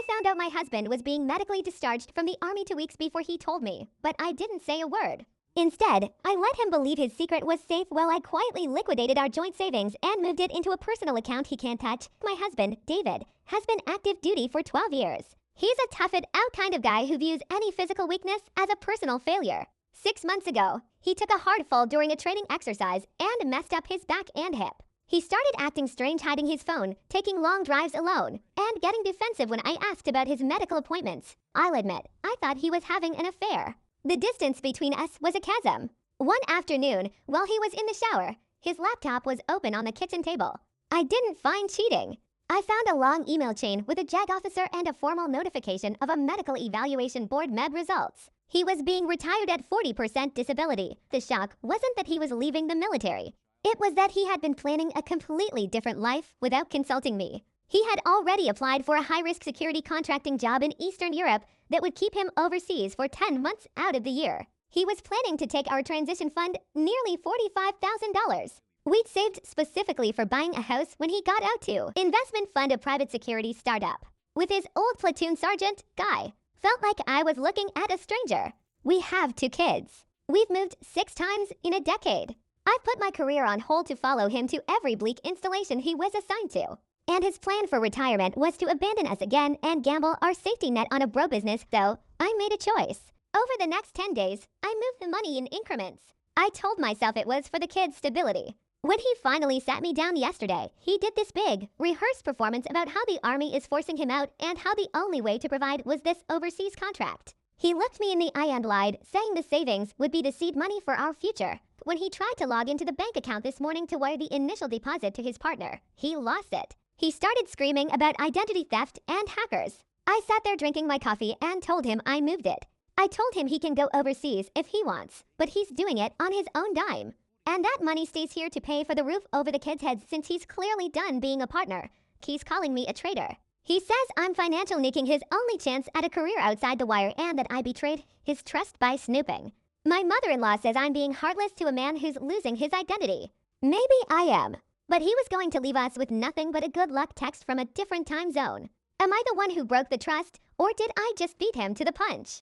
found out my husband was being medically discharged from the army 2 weeks before he told me, but I didn't say a word. Instead, I let him believe his secret was safe while I quietly liquidated our joint savings and moved it into a personal account he can't touch. My husband, David, has been active duty for 12 years. He's a tough-it-out kind of guy who views any physical weakness as a personal failure. 6 months ago, he took a hard fall during a training exercise and messed up his back and hip. He started acting strange, hiding his phone, taking long drives alone, and getting defensive when I asked about his medical appointments. I'll admit, I thought he was having an affair. The distance between us was a chasm. One afternoon, while he was in the shower, his laptop was open on the kitchen table. I didn't find cheating. I found a long email chain with a JAG officer and a formal notification of a medical evaluation board MEB results. He was being retired at 40% disability. The shock wasn't that he was leaving the military. It was that he had been planning a completely different life without consulting me. He had already applied for a high-risk security contracting job in Eastern Europe that would keep him overseas for 10 months out of the year. He was planning to take our transition fund nearly $45,000. We'd saved specifically for buying a house when he got out to investment fund a private security startup. With his old platoon sergeant, Guy, felt like I was looking at a stranger. We have 2 kids. We've moved 6 times in a decade. I've put my career on hold to follow him to every bleak installation he was assigned to. And his plan for retirement was to abandon us again and gamble our safety net on a bro business, so I made a choice. Over the next 10 days, I moved the money in increments. I told myself it was for the kids' stability. When he finally sat me down yesterday, he did this big, rehearsed performance about how the army is forcing him out and how the only way to provide was this overseas contract. He looked me in the eye and lied, saying the savings would be the seed money for our future. When he tried to log into the bank account this morning to wire the initial deposit to his partner, he lost it. He started screaming about identity theft and hackers. I sat there drinking my coffee and told him I moved it. I told him he can go overseas if he wants, but he's doing it on his own dime. And that money stays here to pay for the roof over the kids' heads since he's clearly done being a partner. He's calling me a traitor. He says I'm financial nicking his only chance at a career outside the wire and that I betrayed his trust by snooping. My mother-in-law says I'm being heartless to a man who's losing his identity. Maybe I am, but he was going to leave us with nothing but a good luck text from a different time zone. Am I the one who broke the trust, or did I just beat him to the punch?